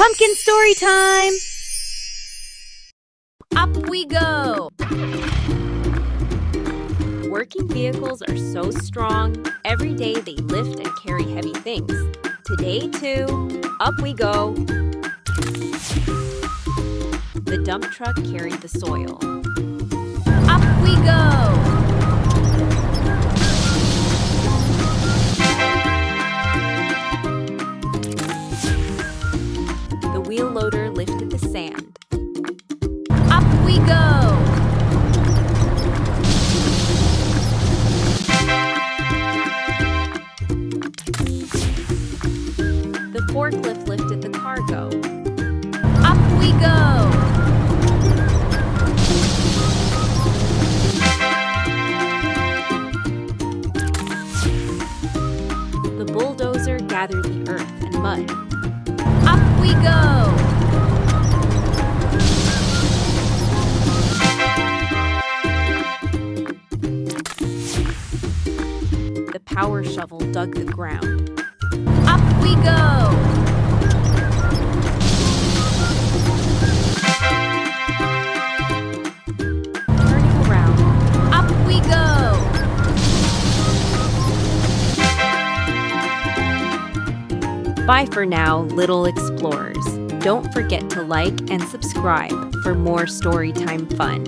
Pumpkin story time! Up we go! Working vehicles are so strong. Every day they lift and carry heavy things. Today too, up we go. The dump truck carried the soil. Up we go! The wheel loader lifted the sand. Up we go! The forklift lifted the cargo. Up we go! The bulldozer gathered the earth and mud. Up we go! The power shovel dug the ground. Up we go! Turning around, up we go! Bye for now, little explorers. Don't forget to like and subscribe for more storytime fun.